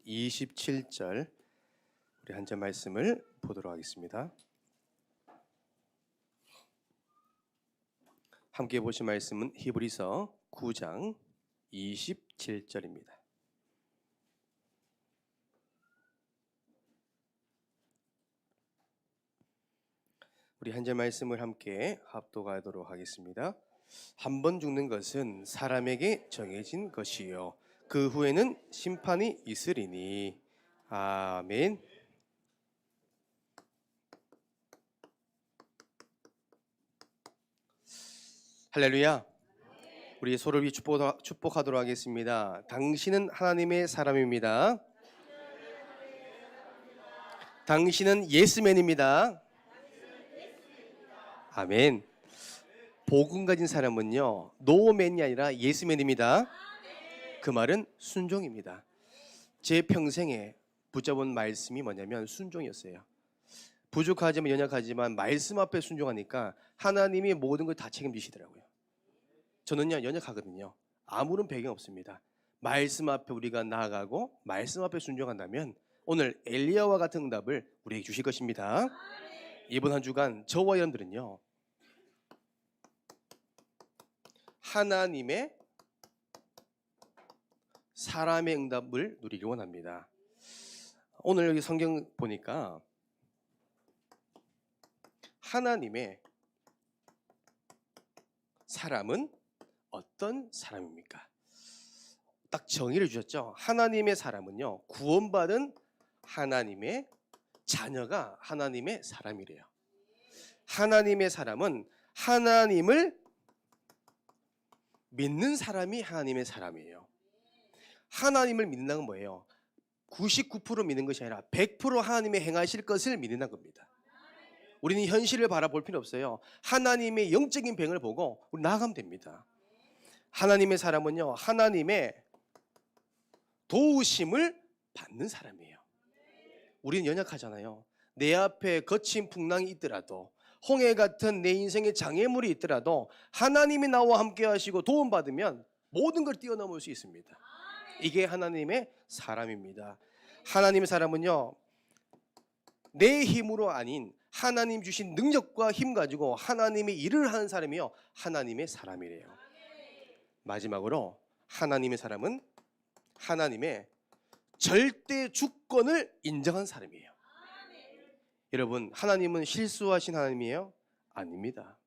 27절 우리 한 절 말씀을 보도록 하겠습니다. 함께 보신 말씀은 히브리서 9장 27절입니다. 우리 한 절 말씀을 함께 합독하도록 하겠습니다. 한 번 죽는 것은 사람에게 정해진 것이요 그 후에는 심판이 있으리니. 아멘. 할렐루야. 우리 서로를 축복하도록 하겠습니다. 당신은 하나님의 사람입니다. 당신은 예스맨입니다. 아멘. 복음 가진 사람은요, 노맨이 아니라 예스맨입니다. 그 말은 순종입니다. 제 평생에 붙잡은 말씀이 뭐냐면 순종이었어요. 부족하지만 연약하지만 말씀 앞에 순종하니까 하나님이 모든 걸 다 책임지시더라고요. 저는요, 연약하거든요. 아무런 배경 없습니다. 말씀 앞에 우리가 나아가고 말씀 앞에 순종한다면 오늘 엘리야와 같은 응답을 우리에게 주실 것입니다. 이번 한 주간 저와 여러분들은요, 하나님의 사람의 응답을 누리기 원합니다. 오늘 여기 성경 보니까 하나님의 사람은 어떤 사람입니까? 딱 정의를 주셨죠. 하나님의 사람은요, 구원받은 하나님의 자녀가 하나님의 사람이래요. 하나님의 사람은 하나님을 믿는 사람이 하나님의 사람이에요. 하나님을 믿는다는 건 뭐예요? 99% 믿는 것이 아니라 100% 하나님의 행하실 것을 믿는다는 겁니다. 우리는 현실을 바라볼 필요 없어요. 하나님의 영적인 병을 보고 우리 나아가면 됩니다. 하나님의 사람은요, 하나님의 도우심을 받는 사람이에요. 우리는 연약하잖아요. 내 앞에 거친 풍랑이 있더라도, 홍해 같은 내 인생의 장애물이 있더라도 하나님이 나와 함께 하시고 도움받으면 모든 걸 뛰어넘을 수 있습니다. 이게 하나님의 사람입니다. 하나님의 사람은요, 내 힘으로 아닌 하나님 주신 능력과 힘 가지고 하나님의 일을 하는 사람이요, 하나님의 사람이래요. 마지막으로 하나님의 사람은 하나님의 절대 주권을 인정한 사람이에요. 여러분, 하나님은 실수하신 하나님이에요? 아닙니다.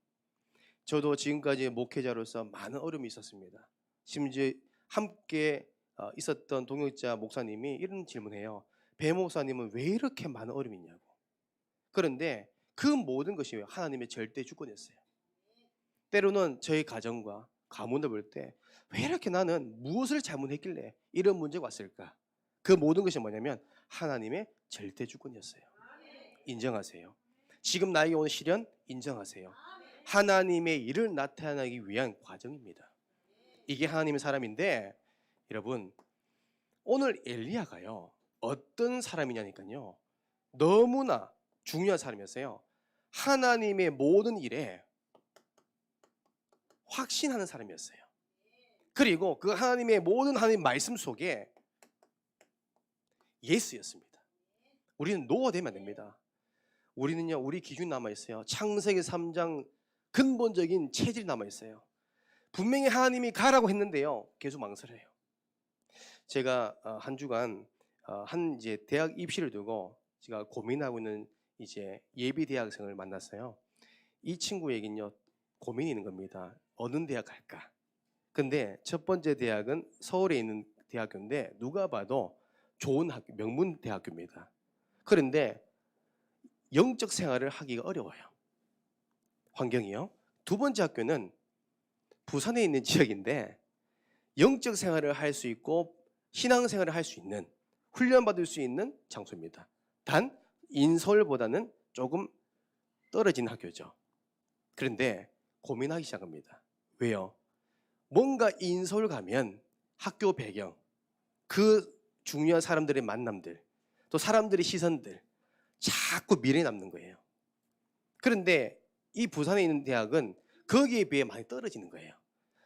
저도 지금까지 목회자로서 많은 어려움이 있었습니다. 심지어 함께 있었던 동역자 목사님이 이런 질문해요. 배 목사님은 왜 이렇게 많은 어려움이 있냐고. 그런데 그 모든 것이 하나님의 절대 주권이었어요. 때로는 저희 가정과 가문을 볼 때 왜 이렇게 나는 무엇을 잘못했길래 이런 문제가 왔을까? 그 모든 것이 뭐냐면 하나님의 절대 주권이었어요. 인정하세요. 지금 나에게 온 시련 인정하세요. 하나님의 일을 나타나기 위한 과정입니다. 이게 하나님의 사람인데, 여러분, 오늘 엘리야가요, 어떤 사람이냐니까요, 너무나 중요한 사람이었어요. 하나님의 모든 일에 확신하는 사람이었어요. 그리고 그 하나님의 모든 하나님 말씀 속에 예스였습니다. 우리는 노가 되면 안 됩니다. 우리는요, 우리 기준이 남아있어요. 창세기 3장 근본적인 체질이 남아있어요. 분명히 하나님이 가라고 했는데요, 계속 망설여요. 제가 한 주간 이제 대학 입시를 두고 제가 고민하고 있는 이제 예비 대학생을 만났어요. 이 친구에게는요, 고민이 있는 겁니다. 어느 대학 갈까? 근데 첫 번째 대학은 서울에 있는 대학교인데 누가 봐도 좋은 학교, 명문 대학교입니다. 그런데 영적 생활을 하기가 어려워요. 환경이요. 두 번째 학교는 부산에 있는 지역인데 영적 생활을 할 수 있고 신앙생활을 할 수 있는, 훈련받을 수 있는 장소입니다. 단 인서울보다는 조금 떨어진 학교죠. 그런데 고민하기 시작합니다. 왜요? 뭔가 인서울 가면 학교 배경, 그 중요한 사람들의 만남들, 또 사람들의 시선들, 자꾸 미래에 남는 거예요. 그런데 이 부산에 있는 대학은 거기에 비해 많이 떨어지는 거예요.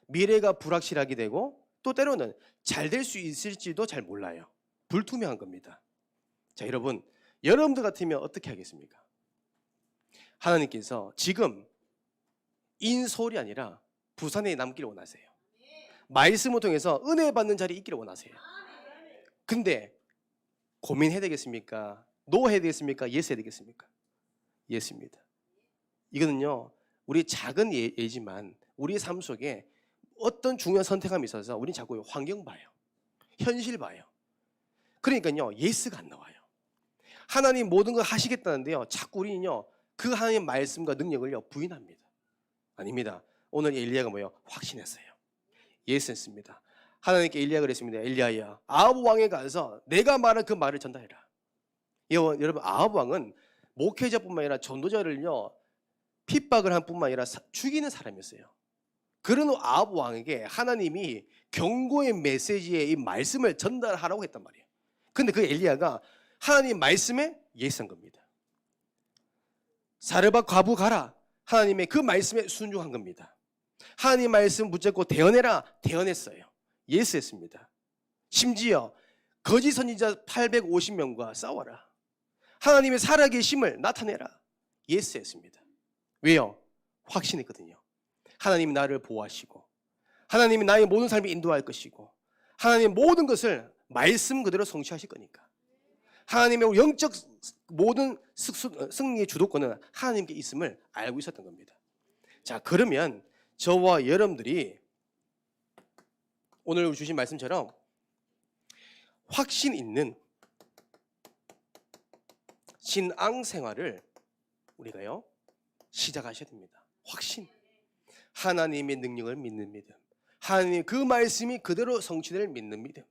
미래가 불확실하게 되고 또 때로는 잘 될 수 있을지도 잘 몰라요. 불투명한 겁니다. 자, 여러분들 같으면 어떻게 하겠습니까? 하나님께서 지금 인서울이 아니라 부산에 남기를 원하세요. 말씀을 통해서 은혜 받는 자리에 있기를 원하세요. 근데 고민해야 되겠습니까? 노 해야 되겠습니까? 예스 해야 되겠습니까? 예스입니다. 이거는요, 우리 작은 예지만 우리 삶 속에 어떤 중요한 선택함이 있어서 우리는 자꾸 환경 봐요. 현실 봐요. 그러니까요, 예스가 안 나와요. 하나님 모든 걸 하시겠다는데요, 자꾸 우리는요, 그 하나님의 말씀과 능력을요, 부인합니다. 아닙니다. 오늘 엘리야가 뭐예요? 확신했어요. 예스했습니다. 하나님께 엘리야가 그랬습니다. 엘리야야, 아합 왕에 가서 내가 말한 그 말을 전달해라. 여러분, 아합 왕은 목회자뿐만 아니라 전도자를요, 핍박을 한 뿐만 아니라 죽이는 사람이었어요. 그런 아합 왕에게 하나님이 경고의 메시지의 이 말씀을 전달하라고 했단 말이에요. 근데 그 엘리야가 하나님 말씀에 예스한 겁니다. 사르밧 과부 가라. 하나님의 그 말씀에 순종한 겁니다. 하나님 말씀 붙잡고 대언해라. 대언했어요. 예스했습니다. 심지어 거짓 선지자 850명과 싸워라. 하나님의 살아계심을 나타내라. 예스했습니다. 왜요? 확신했거든요. 하나님이 나를 보호하시고 하나님이 나의 모든 삶을 인도할 것이고 하나님의 모든 것을 말씀 그대로 성취하실 거니까 하나님의 영적 모든 승리의 주도권은 하나님께 있음을 알고 있었던 겁니다. 자, 그러면 저와 여러분들이 오늘 주신 말씀처럼 확신 있는 신앙 생활을 우리가요 시작하셔야 됩니다. 확신, 하나님의 능력을 믿는 믿음, 하나님 그 말씀이 그대로 성취될 믿는 믿음,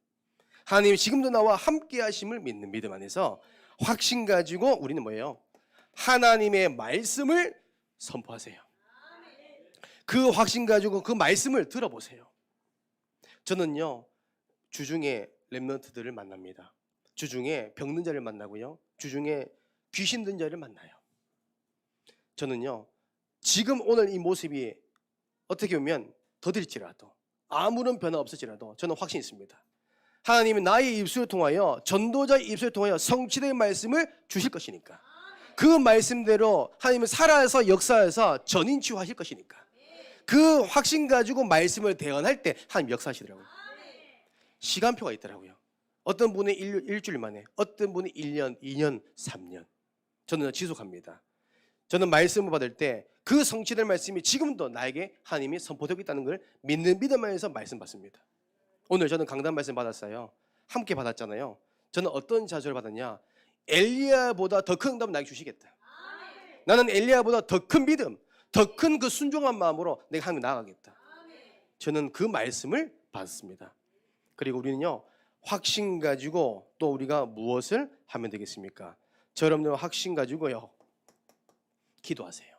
하나님 지금도 나와 함께 하심을 믿는 믿음 안에서 확신 가지고 우리는 뭐예요? 하나님의 말씀을 선포하세요. 그 확신 가지고 그 말씀을 들어보세요. 저는요, 주중에 렘넌트들을 만납니다. 주중에 병든 자를 만나고요, 주중에 귀신 든 자를 만나요. 저는요, 지금 오늘 이 모습이 어떻게 보면 더딜지라도 아무런 변화 없을지라도 저는 확신이 있습니다. 하나님은 나의 입술을 통하여 전도자의 입술을 통하여 성취된 말씀을 주실 것이니까 그 말씀대로 하나님은 살아서 역사해서 전인치유하실 것이니까 그 확신 가지고 말씀을 대언할 때 하나님 역사하시더라고요. 시간표가 있더라고요. 어떤 분이 일주일 만에, 어떤 분이 1년, 2년, 3년. 저는 지속합니다. 저는 말씀을 받을 때 그 성취될 말씀이 지금도 나에게 하나님이 선포되고 있다는 걸 믿는 믿음 안에서 말씀 받습니다. 오늘 저는 강단 말씀 받았어요. 함께 받았잖아요. 저는 어떤 자세를 받았냐? 엘리야보다 더 큰 응답을 나에게 주시겠다. 나는 엘리야보다 더 큰 믿음, 더 큰 그 순종한 마음으로 내가 하나님 나아가겠다. 저는 그 말씀을 받았습니다. 그리고 우리는요, 확신 가지고 또 우리가 무엇을 하면 되겠습니까? 여러분들 확신 가지고요, 기도하세요.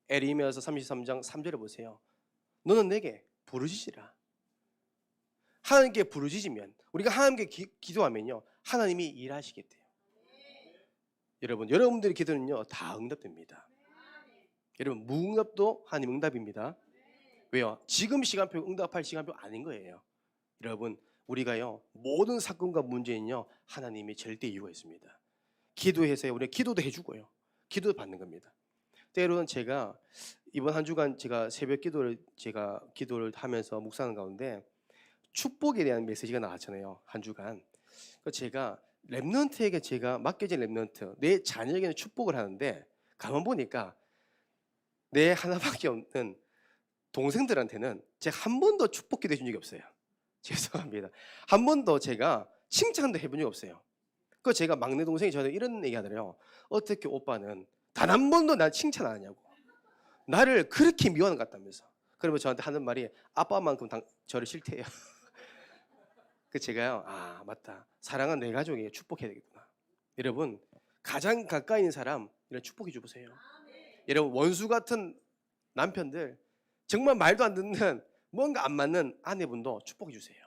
에레미야서 33장 3절에 보세요. 너는 내게 부르짖으라. 하나님께 부르짖으면, 우리가 하나님께 기도하면요, 하나님이 일하시겠대요. 여러분들의 기도는요, 다 응답됩니다. 여러분, 무응답도 하나님 응답입니다. 왜요? 지금 시간표 응답할 시간표 아닌 거예요. 여러분, 우리가요, 모든 사건과 문제는요, 하나님이 절대 이유가 있습니다. 기도해서요, 우리가 기도도 해주고요, 기도도 받는 겁니다. 때로는 제가 이번 한 주간 제가 새벽 기도를 하면서 묵상하는 가운데 축복에 대한 메시지가 나왔잖아요. 한 주간. 제가 렘넌트에게 제가 맡겨진 렘넌트, 내 자녀에게는 축복을 하는데 가만 보니까 내 하나밖에 없는 동생들한테는 제가 한 번도 축복 기도 해준 적이 없어요. 죄송합니다. 한 번도 제가 칭찬도 해본 적이 없어요. 그 제가 막내 동생이 저한테 이런 얘기 하더래요. 어떻게 오빠는 단 한 번도 날 칭찬 안 하냐고. 나를 그렇게 미워하는 것 같다면서. 그러면 저한테 하는 말이 아빠만큼 저를 싫대요. 그 제가요, 아 맞다, 사랑하는 내 가족에게 축복해야 되겠구나. 여러분, 가장 가까이 있는 사람 이런 축복해 주세요. 여러분, 원수 같은 남편들, 정말 말도 안 듣는 뭔가 안 맞는 아내분도 축복해 주세요.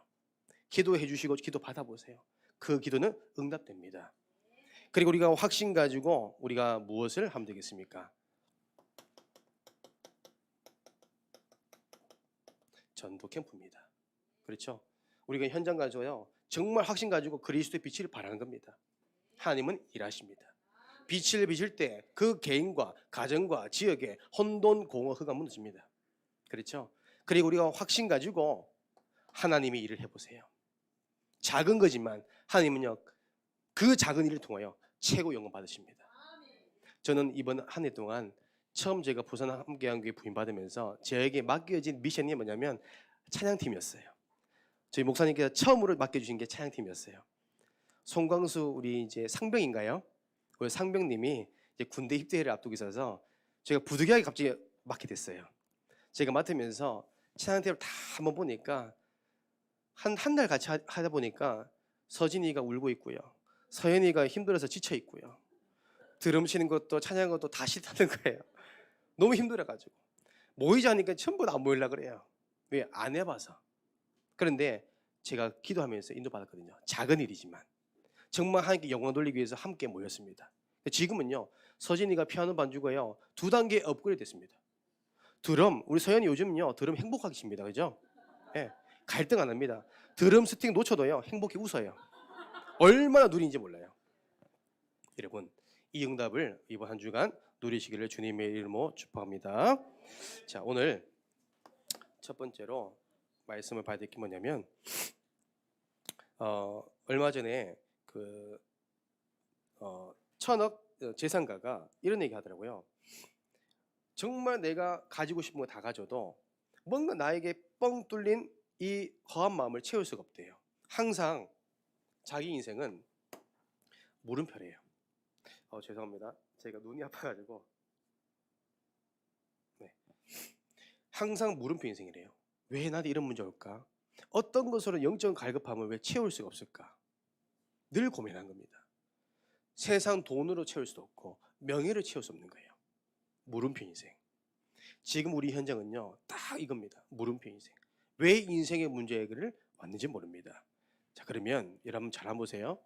기도해 주시고 기도 받아보세요. 그 기도는 응답됩니다. 그리고 우리가 확신 가지고 우리가 무엇을 하면 되겠습니까? 전도 캠프입니다. 그렇죠? 우리가 현장 가서요, 정말 확신 가지고 그리스도의 빛을 발하는 겁니다. 하나님은 일하십니다. 빛을 비칠 때 그 개인과 가정과 지역에 혼돈, 공허, 흑암 무너집니다. 그렇죠? 그리고 우리가 확신 가지고 하나님의 일을 해보세요. 작은 거지만 하나님은요, 그 작은 일을 통하여 최고 영광 받으십니다. 저는 이번 한 해 동안 처음 제가 부산 함께한교회 부임받으면서 저에게 맡겨진 미션이 뭐냐면 찬양팀이었어요. 저희 목사님께서 처음으로 맡겨주신 게 찬양팀이었어요. 송광수 우리 이제 상병인가요? 우리 상병님이 이제 군대 입대를 앞두고 있어서 제가 부득이하게 갑자기 맡게 됐어요. 제가 맡으면서 찬양팀을 다 한번 보니까 한 달 같이 하다 보니까 서진이가 울고 있고요. 서연이가 힘들어서 지쳐 있고요. 드럼 치는 것도 찬양하는 것도 다 싫다는 거예요. 너무 힘들어가지고 모이자니까 전부 다 안 모이려고 그래요. 왜? 안 해봐서. 그런데 제가 기도하면서 인도받았거든요. 작은 일이지만 정말 하나님께 영광 돌리기 위해서 함께 모였습니다. 지금은요, 서진이가 피아노 반주가요 2단계 업그레이드 됐습니다. 드럼, 우리 서연이 요즘요 드럼 행복하게 칩니다. 그죠? 네, 갈등 안 합니다. 드럼 스틱 놓쳐도요 행복히 웃어요. 얼마나 누린지 몰라요. 여러분, 이 응답을 이번 한 주간 누리시기를 주님의 이름으로 축복합니다. 자, 오늘 첫 번째로 말씀을 봐야 될 게 뭐냐면 얼마 전에 그 천억 재산가가 이런 얘기 하더라고요. 정말 내가 가지고 싶은 거 다 가져도 뭔가 나에게 뻥 뚫린 이 허한 마음을 채울 수가 없대요. 항상 자기 인생은 물음표래요. 죄송합니다. 제가 눈이 아파가지고. 네. 항상 물음표 인생이래요. 왜 나한테 이런 문제 올까? 어떤 것으로 영적 갈급함을 왜 채울 수가 없을까? 늘 고민한 겁니다. 세상 돈으로 채울 수도 없고 명예를 채울 수 없는 거예요. 물음표 인생. 지금 우리 현장은요 딱 이겁니다. 물음표 인생. 왜 인생의 문제를 왔는지 모릅니다. 자, 그러면 여러분 잘 한번 보세요.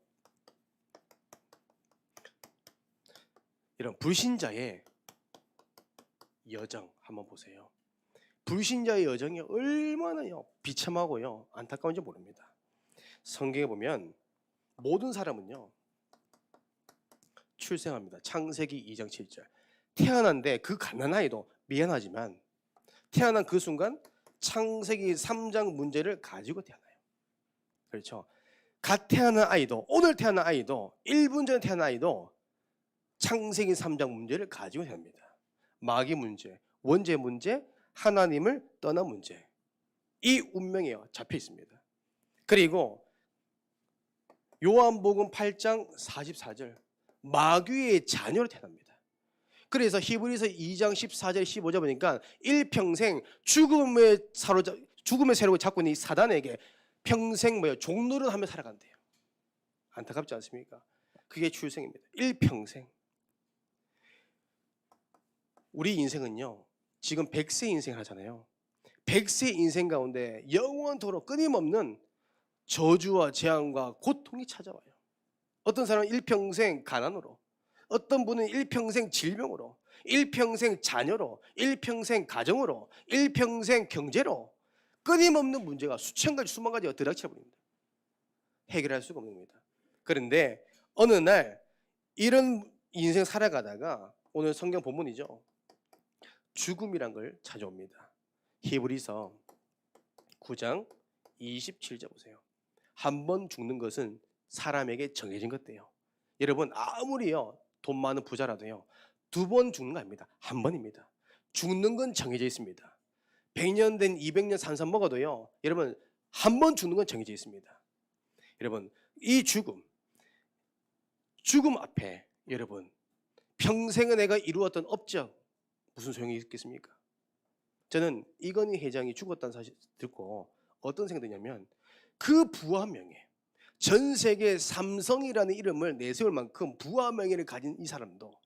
이런 불신자의 여정 한번 보세요. 불신자의 여정이 얼마나요 비참하고요 안타까운지 모릅니다. 성경에 보면 모든 사람은요 출생합니다. 창세기 2장 7절. 태어난데 그 갓난아이도 미안하지만 태어난 그 순간 창세기 3장 문제를 가지고 태어나요. 그렇죠? 갓 태어난 아이도, 오늘 태어난 아이도, 1분 전에 태어난 아이도 창세기 3장 문제를 가지고 태어납니다. 마귀 문제, 원죄 문제, 하나님을 떠난 문제. 이 운명에 잡혀 있습니다. 그리고 요한복음 8장 44절 마귀의 자녀로 태어납니다. 그래서 히브리서 2장 14절 15절 보니까 일평생 죽음의 세력을 잡고 있는 이 사단에게 평생 종노릇 하며 살아간대요. 안타깝지 않습니까? 그게 출생입니다. 일평생. 우리 인생은요 지금 100세 인생 하잖아요. 100세 인생 가운데 영원토록 끊임없는 저주와 재앙과 고통이 찾아와요. 어떤 사람은 일평생 가난으로, 어떤 분은 일평생 질병으로, 일평생 자녀로, 일평생 가정으로, 일평생 경제로 끊임없는 문제가 수천 가지 수만 가지가 들이닥쳐 버립니다. 해결할 수가 없는 겁니다. 그런데 어느 날 이런 인생 살아가다가 오늘 성경 본문이죠. 죽음이란 걸 찾아옵니다. 히브리서 9장 27절 보세요. 한 번 죽는 것은 사람에게 정해진 것대요. 여러분 아무리요 돈 많은 부자라도요 2번 죽는 거 아닙니다. 한 번입니다. 죽는 건 정해져 있습니다. 100년 된 200년 산삼 먹어도요 여러분 한 번 죽는 건 정해져 있습니다. 여러분 이 죽음 앞에 여러분 평생에 내가 이루었던 업적 무슨 소용이 있겠습니까? 저는 이건희 회장이 죽었다는 사실 듣고 어떤 생각이 드냐면 그 부와 명예, 전 세계 삼성이라는 이름을 내세울 만큼 부와 명예를 가진 이 사람도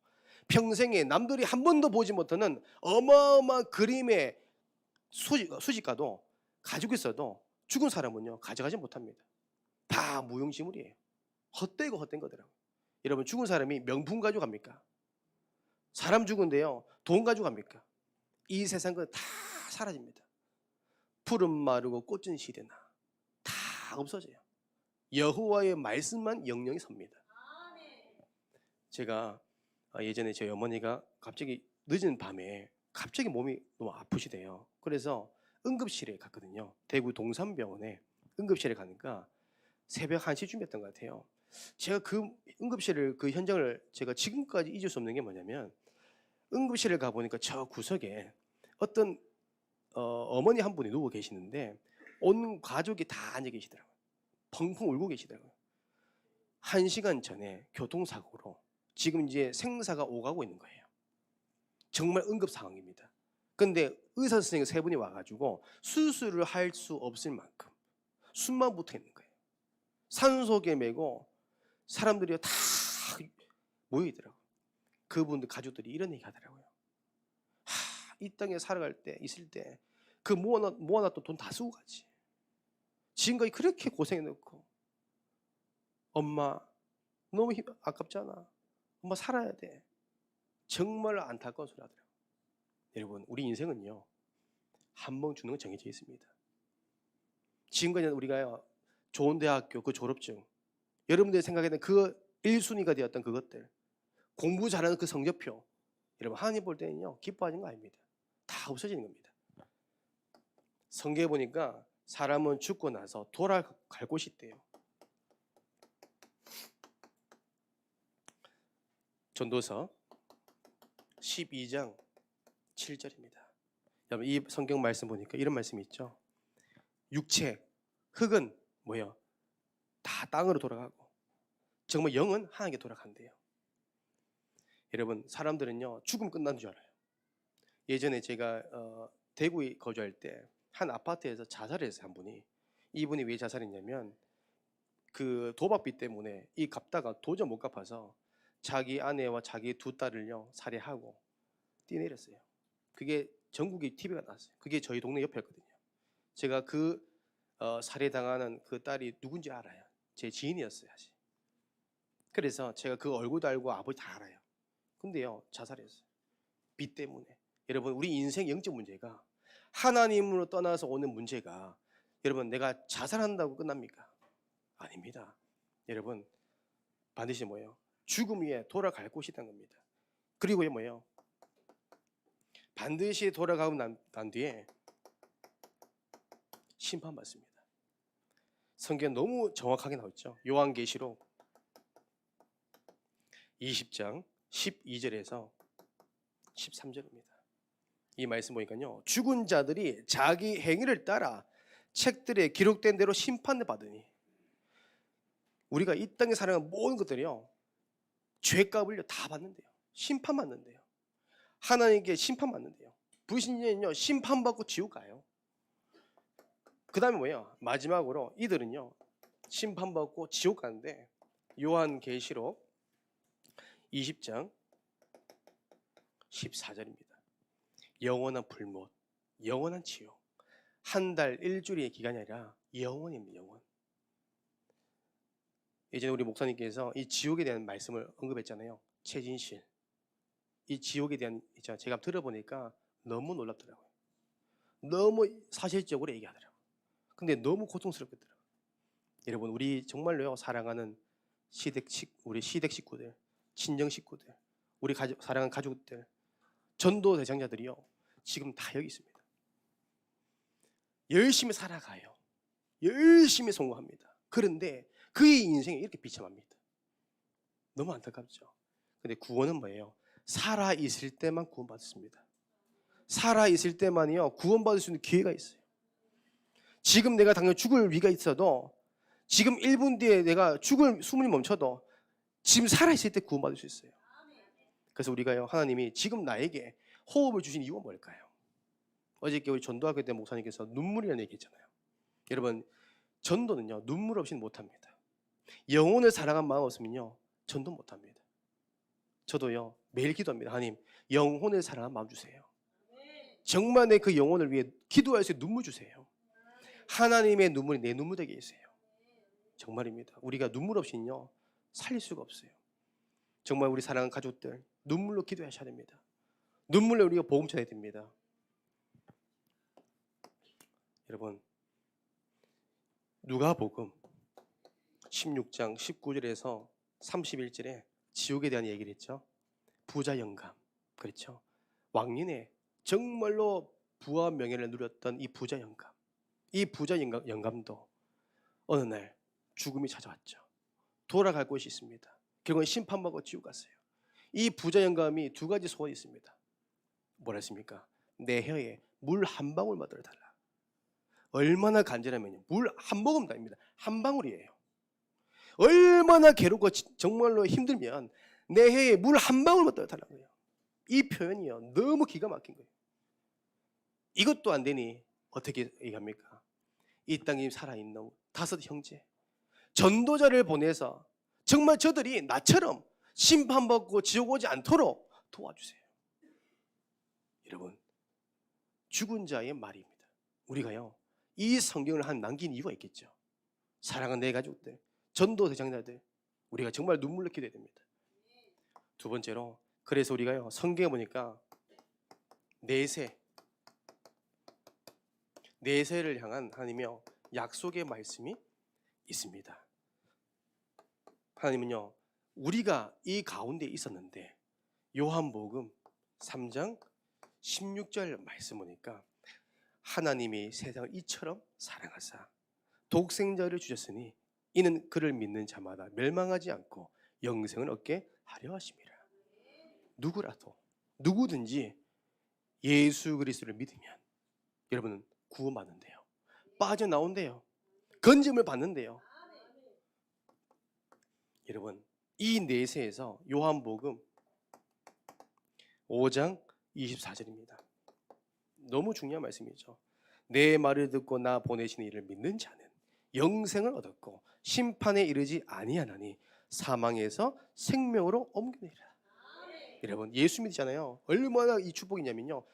평생에 남들이 한 번도 보지 못하는 어마어마한 그림의 수집가도 가지고 있어도 죽은 사람은요 가져가지 못합니다. 다 무용지물이에요. 헛되고 헛된 거더라고요. 여러분 죽은 사람이 명품 가지고 갑니까? 사람 죽은데요 돈 가지고 갑니까? 이 세상 건 다 사라집니다. 푸른 마르고 꽃은 시대나 다 없어져요. 여호와의 말씀만 영영이 섭니다. 제가 예전에 저희 어머니가 갑자기 늦은 밤에 갑자기 몸이 너무 아프시대요. 그래서 응급실에 갔거든요. 대구 동산병원에 응급실에 가니까 새벽 1시쯤이었던 것 같아요. 제가 그 응급실을 그 현장을 제가 지금까지 잊을 수 없는 게 뭐냐면 응급실을 가보니까 저 구석에 어떤 어머니 한 분이 누워 계시는데 온 가족이 다 앉아 계시더라고요. 펑펑 울고 계시더라고요. 1시간 전에 교통사고로 지금 이제 생사가 오가고 있는 거예요. 정말 응급 상황입니다. 근데 의사 선생님 3분이 와가지고 수술을 할 수 없을 만큼 숨만 붙어 있는 거예요. 산소계 메고 사람들이 다 모여 있더라고요. 그분들 가족들이 이런 얘기 하더라고요. 이 땅에 살아갈 때 있을 때 그 모아놨던 돈 다 쓰고 가지. 지금까지 그렇게 고생해놓고 엄마 너무 아깝잖아. 엄마 살아야 돼. 정말 안타까운 소리 하더라고요. 여러분, 우리 인생은요 한 번 죽는 건 정해져 있습니다. 지금까지 우리가 좋은 대학교 그 졸업증, 여러분들이 생각에는 그 1순위가 되었던 그것들, 공부 잘하는 그 성적표, 여러분 하나님 볼 때는요 기뻐하는 거 아닙니다. 다 없어지는 겁니다. 성경에 보니까 사람은 죽고 나서 돌아갈 곳이 있대요. 전도서 12장 7절입니다. 여러분 이 성경 말씀 보니까 이런 말씀이 있죠. 육체, 흙은 뭐예요? 다 땅으로 돌아가고 정말 영은 하나님께 돌아간대요. 여러분 사람들은요 죽음 끝난 줄 알아요. 예전에 제가 대구에 거주할 때 한 아파트에서 자살을 했어요. 한 분이. 이분이 왜 자살했냐면 그 도박비 때문에 이 갚다가 도저히 못 갚아서 자기 아내와 자기 2딸을요 살해하고 뛰내렸어요. 그게 전국에 TV가 나왔어요. 그게 저희 동네 옆이었거든요. 제가 그 살해당하는 그 딸이 누군지 알아요. 제 지인이었어요. 사실. 그래서 제가 그 얼굴도 알고 아버지 다 알아요. 근데요 자살했어요. 빚 때문에. 여러분 우리 인생 영적 문제가 하나님으로 떠나서 오는 문제가 여러분 내가 자살한다고 끝납니까? 아닙니다. 여러분 반드시 뭐예요? 죽음 위에 돌아갈 곳이 있다는 겁니다. 그리고 뭐예요? 반드시 돌아가고 난 뒤에 심판받습니다. 성경 너무 정확하게 나왔죠. 요한계시록 20장 12절에서 13절입니다. 이 말씀 보니까요. 죽은 자들이 자기 행위를 따라 책들에 기록된 대로 심판을 받으니 우리가 이 땅에 살아가는 모든 것들이요. 죄값을요 다 받는데요. 심판받는데요. 하나님께 심판받는데요. 불신자는요 심판받고 지옥 가요. 그 다음에 뭐예요? 마지막으로 이들은요 심판받고 지옥 가는데 요한계시록 20장 14절입니다. 영원한 불못, 영원한 지옥. 한 달, 일주일의 기간이 아니라 영원입니다. 영원. 예전에 우리 목사님께서 이 지옥에 대한 말씀을 언급했잖아요. 최진실. 이 지옥에 대한 제가 들어보니까 너무 놀랍더라고요. 너무 사실적으로 얘기하더라고요. 근데 너무 고통스럽겠더라고요. 여러분 우리 정말로요 사랑하는 우리 시댁 식구들, 친정 식구들, 우리 사랑하는 가족들, 전도 대상자들이요 지금 다 여기 있습니다. 열심히 살아가요. 열심히 성공합니다. 그런데 그의 인생이 이렇게 비참합니다. 너무 안타깝죠. 근데 구원은 뭐예요? 살아있을 때만 구원받습니다. 살아있을 때만이요 구원받을 수 있는 기회가 있어요. 지금 내가 당연히 죽을 위가 있어도 지금 1분 뒤에 내가 죽을 숨이 멈춰도 지금 살아있을 때 구원받을 수 있어요. 그래서 우리가요 하나님이 지금 나에게 호흡을 주신 이유가 뭘까요? 어저께 우리 전도학교 때 목사님께서 눈물이라는 얘기했잖아요. 여러분 전도는요 눈물 없이는 못합니다. 영혼을 사랑한 마음 없으면요 전도 못합니다. 저도요 매일 기도합니다. 하나님 영혼을 사랑한 마음 주세요. 정말 내 그 영혼을 위해 기도할 수 있는 눈물 주세요. 하나님의 눈물이 내 눈물 되게 해주세요. 정말입니다. 우리가 눈물 없이는요 살릴 수가 없어요. 정말 우리 사랑하는 가족들 눈물로 기도하셔야 됩니다. 눈물로 우리가 복음 전해야 됩니다. 여러분 누가복음 16장 19절에서 31절에 지옥에 대한 얘기를 했죠. 부자 영감, 그렇죠? 왕년에 정말로 부와 명예를 누렸던 이 부자 영감, 이 부자 영감도 어느 날 죽음이 찾아왔죠. 돌아갈 곳이 있습니다. 결국은 심판받고 지옥 갔어요. 이 부자 영감이 두 가지 소원이 있습니다. 뭐라 했습니까? 내 혀에 물 한 방울만 들어달라. 얼마나 간절하면요, 물 한 모금도 아닙니다. 한 방울이에요. 얼마나 괴롭고 정말로 힘들면 내 혀에 물 한 방울만 떨어달라는 거예요. 이 표현이요, 너무 기가 막힌 거예요. 이것도 안 되니 어떻게 얘기합니까? 이 땅에 살아있는 5 형제 전도자를 보내서 정말 저들이 나처럼 심판받고 지옥 오지 않도록 도와주세요. 여러분, 죽은 자의 말입니다. 우리가요, 이 성경을 한 남긴 이유가 있겠죠. 사랑하는 내 가족들, 전도 대장자들, 우리가 정말 눈물로 기도해야 됩니다. 두 번째로, 그래서 우리가요, 성경에 보니까 내세를 향한 하나님의 약속의 말씀이 있습니다. 하나님은요, 우리가 이 가운데 있었는데 요한복음 3장 16절 말씀 보니까 하나님이 세상을 이처럼 사랑하사 독생자를 주셨으니 이는 그를 믿는 자마다 멸망하지 않고 영생을 얻게 하려 하심이라. 누구라도 누구든지 예수 그리스도를 믿으면 여러분은 구원받는데요, 빠져나온대요, 건짐을 받는데요. 여러분, 이 내세에서 요한복음 5장 24절입니다. 너무 중요한 말씀이죠. 내 말을 듣고 나 보내시는 이를 믿는 자는 영생을 얻었고 심판에 이르지 아니하나니 사망에서 생명으로 옮기니라. 여러분, 예수 믿잖아요. 얼마나 이 축복이냐면요,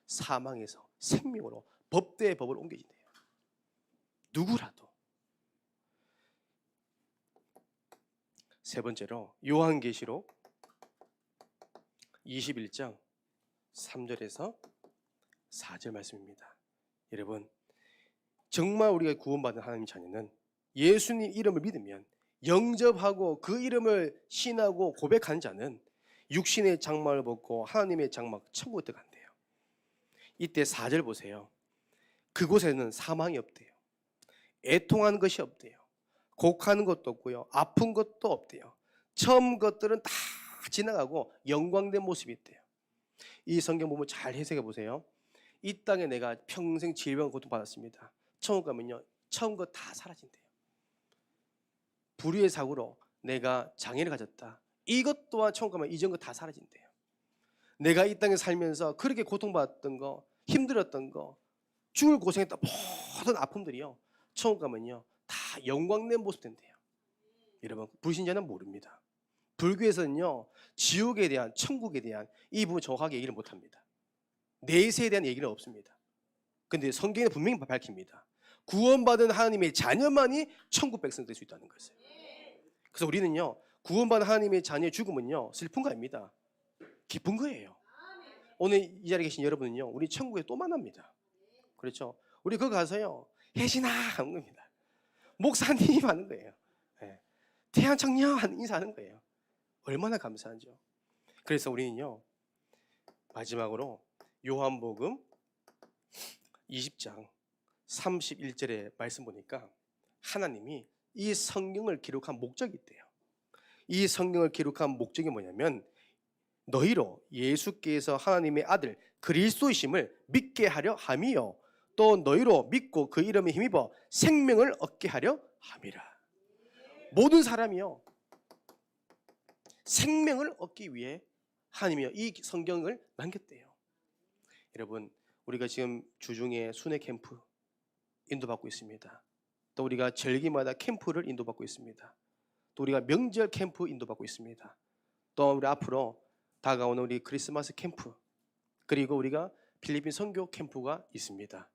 사망에서 생명으로, 법대의 법을 옮겨진대요. 누구라도. 세 번째로, 요한계시록 21장 3절에서 4절 말씀입니다. 여러분, 정말 우리가 구원받은 하나님 자녀는 예수님 이름을 믿으면, 영접하고 그 이름을 신하고 고백한 자는 육신의 장막을 벗고 하나님의 장막 천국에 들어간대요. 이때 4절 보세요. 그곳에는 사망이 없대요. 애통하는 것이 없대요. 곡하는 것도 없고요, 아픈 것도 없대요. 처음 것들은 다 지나가고 영광된 모습이 있대요. 이 성경 보면 잘 해석해 보세요. 이 땅에 내가 평생 질병 고통받았습니다. 천국 가면요, 처음 것 다 사라진대요. 불의의 사고로 내가 장애를 가졌다, 이것 또한 천국 가면 이전 거 다 사라진대요. 내가 이 땅에 살면서 그렇게 고통받았던 거, 힘들었던 거, 죽을 고생했던 모든 아픔들이요, 천국 가면요 다 영광된 모습 된대요. 여러분, 불신자는 모릅니다. 불교에서는요, 지옥에 대한, 천국에 대한 이 부분 정확하게 얘기를 못합니다. 내세에 대한 얘기는 없습니다. 근데 성경에 분명히 밝힙니다. 구원받은 하나님의 자녀만이 천국 백성 될 수 있다는 것을. 그래서 우리는요, 구원받은 하나님의 자녀의 죽음은요, 슬픈 거 아닙니다. 기쁜 거예요. 오늘 이 자리에 계신 여러분은요, 우리 천국에 또 만납니다. 그렇죠? 우리 거기 가서요, 혜진아 하는 겁니다. 목사님 하는 거예요. 네. 태양청년 하는 인사하는 거예요. 얼마나 감사하죠. 그래서 우리는요, 마지막으로 요한복음 20장 31절의 말씀 보니까 하나님이 이 성경을 기록한 목적이 있대요. 이 성경을 기록한 목적이 뭐냐면, 너희로 예수께서 하나님의 아들 그리스도이심을 믿게 하려 함이요, 또 너희로 믿고 그 이름에 힘입어 생명을 얻게 하려 함이라. 모든 사람이요, 생명을 얻기 위해 하나님이요 이 성경을 남겼대요. 여러분, 우리가 지금 주중에 순회 캠프 인도받고 있습니다. 또 우리가 절기마다 캠프를 인도받고 있습니다. 또 우리가 명절 캠프 인도받고 있습니다. 또 우리 앞으로 다가오는 우리 크리스마스 캠프, 그리고 우리가 필리핀 선교 캠프가 있습니다.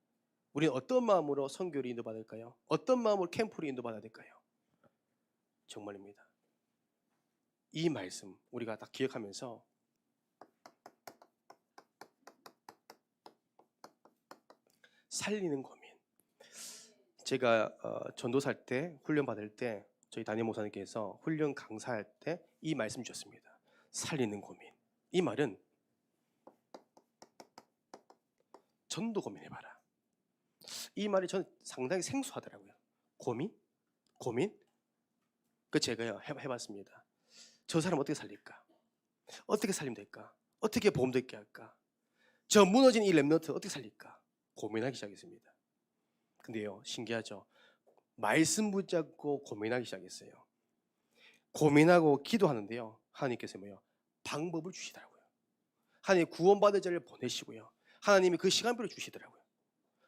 우리는 어떤 마음으로 선교를 인도받을까요? 어떤 마음으로 캠프를 인도받아야 될까요? 정말입니다. 이 말씀 우리가 딱 기억하면서 살리는 고민. 제가 전도사 때, 훈련 받을 때 저희 담임 목사님께서 훈련 강사할 때 이 말씀 주셨습니다. 살리는 고민. 이 말은 전도 고민해봐라. 이 말이 저는 상당히 생소하더라고요. 고민? 그 제가요 해봤습니다. 저 사람 어떻게 살릴까? 어떻게 살리면 될까? 어떻게 보험되게 할까? 저 무너진 이 랩너트 어떻게 살릴까? 고민하기 시작했습니다. 근데요 신기하죠. 말씀 붙잡고 고민하기 시작했어요. 고민하고 기도하는데요 하나님께서 뭐요? 방법을 주시더라고요. 하나님 구원받을 자를 보내시고요. 하나님이 그 시간표를 주시더라고요.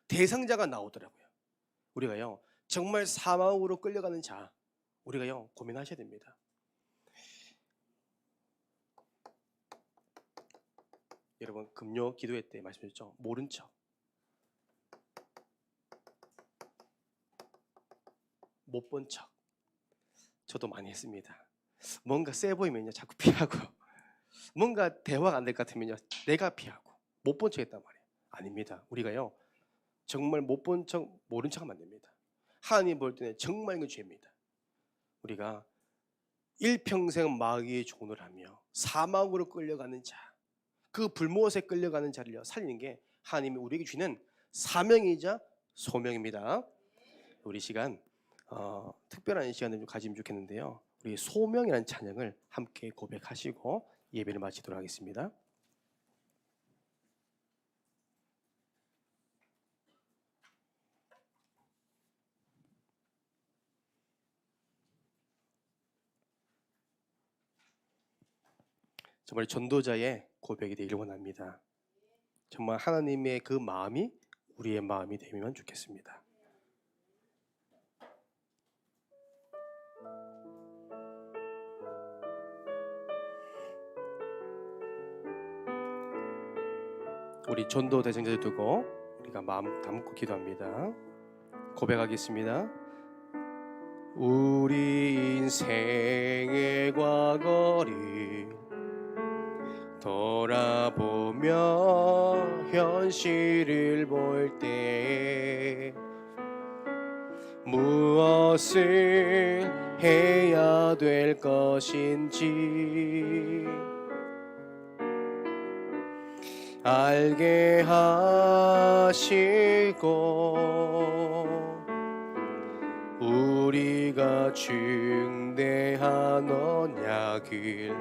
대상자가 나오더라고요. 우리가요 정말 사망으로 끌려가는 자 우리가요 고민하셔야 됩니다. 여러분 금요 기도회 때 말씀드렸죠. 모른 척, 못 본 척. 저도 많이 했습니다. 뭔가 세 보이면요 자꾸 피하고, 뭔가 대화가 안 될 것 같으면요 내가 피하고 못 본 척 했단 말이에요. 아닙니다. 우리가요 정말 못 본 척, 모른 척하면 안 됩니다. 하나님 볼 때는 정말 이건 죄입니다. 우리가 일평생 마귀의 종을 하며 사망으로 끌려가는 자, 그 불못에 끌려가는 자를 살리는 게 하나님이 우리에게 주는 사명이자 소명입니다. 우리 시간 특별한 시간을 좀 가지면 좋겠는데요. 우리 소명이라는 찬양을 함께 고백하시고 예배를 마치도록 하겠습니다. 정말 전도자의 고백이 되기를 원합니다. 정말 하나님의 그 마음이 우리의 마음이 되면 좋겠습니다. 우리 전도 대상자들 두고 우리가 마음 담고 기도합니다. 고백하겠습니다. 우리 인생의 과거를 돌아보며 현실을 볼 때 무엇을 해야 될 것인지 알게 하시고 우리가 중대한 언약을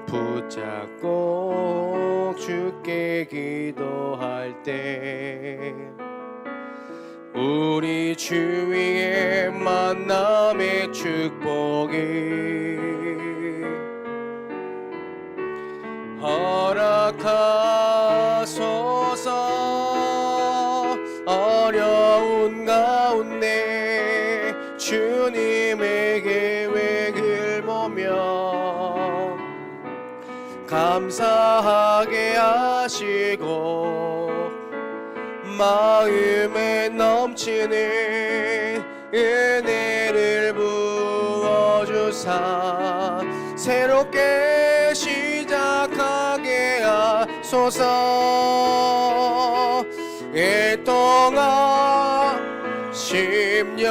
붙잡고 주께 기도할 때 우리 주위에 만남의 축복을 허락하소서. 어려운 가운데 주님의 계획을 보며 감사하게 하시고 마음에 넘치는 은혜를 부어주사 새롭게 시작하게 하소서. 이 동안 심령으로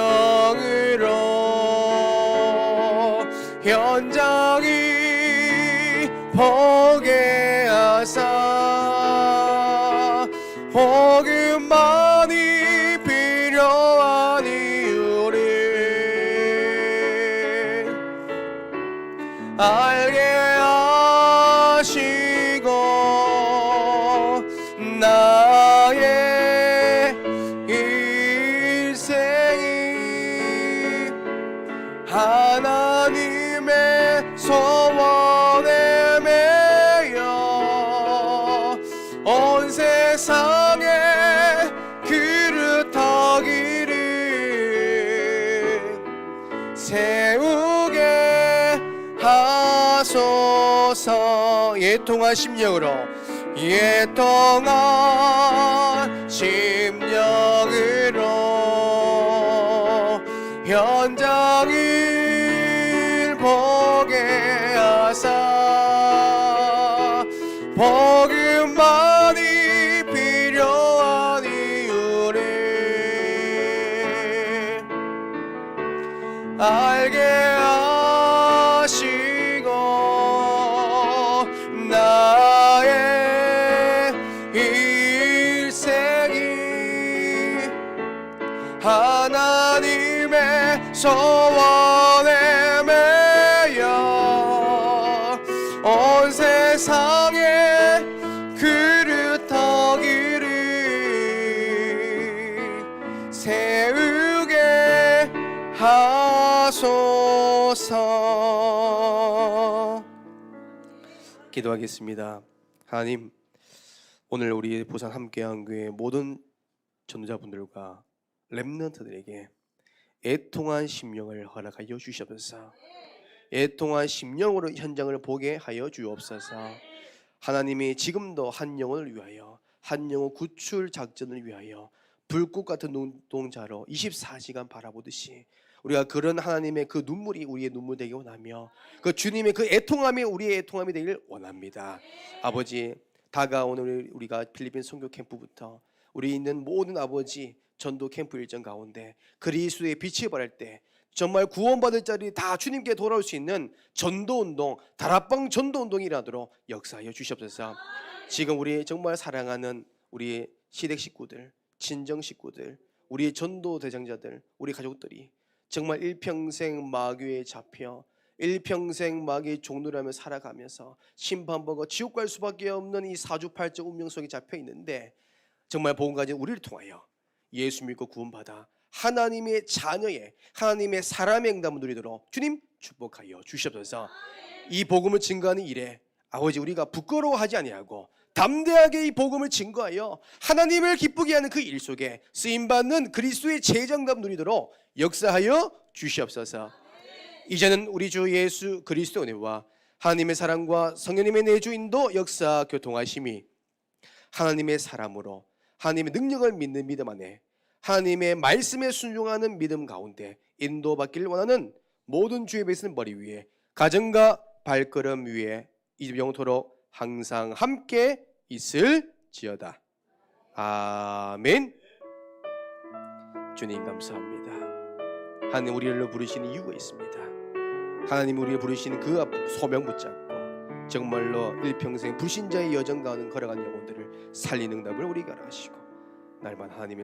현장이 보게 하사 복음만이 필요한 이유를 알게 하시고 나의 인생이 하나님의 소원에 매여 온 세상에 그릇하기를 세우게 하소서. 예통한 심령으로 예통한 심령으로 현장을 보게 하사 복음만이 필요한 이유를 세상에 그릇하기를 세우게 하소서. 기도하겠습니다. 하나님, 오늘 우리 부산 함께한 교회 모든 전도자분들과 렘넌트들에게 애통한 심령을 허락하여 주시옵소서. 애통한 심령으로 현장을 보게 하여 주옵소서. 하나님이 지금도 한 영혼을 위하여, 한 영혼 구출 작전을 위하여 불꽃 같은 눈동자로 24시간 바라보듯이 우리가 그런 하나님의 그 눈물이 우리의 눈물 되기 원하며, 그 주님의 그 애통함이 우리의 애통함이 되길 원합니다. 아버지, 다가오는 우리가 필리핀 선교 캠프부터 우리 있는 모든 아버지 전도 캠프 일정 가운데 그리스도의 빛이 발할 때 정말 구원받을 자리 다 주님께 돌아올 수 있는 전도운동, 다락방 전도운동이라도록 역사하여 주시옵소서. 지금 우리 정말 사랑하는 우리 시댁 식구들, 친정 식구들, 우리 전도 대장자들, 우리 가족들이 정말 일평생 마귀에 잡혀 일평생 마귀의 종노라며 살아가면서 심판받고 지옥 갈 수밖에 없는 이 사주팔적 운명 속에 잡혀 있는데, 정말 복음 가진 우리를 통하여 예수 믿고 구원받아 하나님의 자녀의, 하나님의 사람의 응답을 누리도록 주님 축복하여 주시옵소서. 이 복음을 증거하는 일에 아버지 우리가 부끄러워하지 아니하고 담대하게 이 복음을 증거하여 하나님을 기쁘게 하는 그 일 속에 쓰임받는 그리스도의 제장답 누리도록 역사하여 주시옵소서. 이제는 우리 주 예수 그리스도 은혜와 하나님의 사랑과 성령님의 내주인도 역사 교통하심이 하나님의 사람으로 하나님의 능력을 믿는 믿음 안에 하나님의 말씀에 순종하는 믿음 가운데 인도받기를 원하는 모든 주의 백성 머리 위에, 가정과 발걸음 위에 이 영토록 항상 함께 있을지어다. 아멘. 주님 감사합니다. 하나님 우리를 부르시는 이유가 있습니다. 하나님 우리를 부르시는 그 소명 붙잡고 정말로 일평생 불신자의 여정 가운데 걸어간 영혼들을 살리는 응답을 우리가 하시고 날마다 하나님의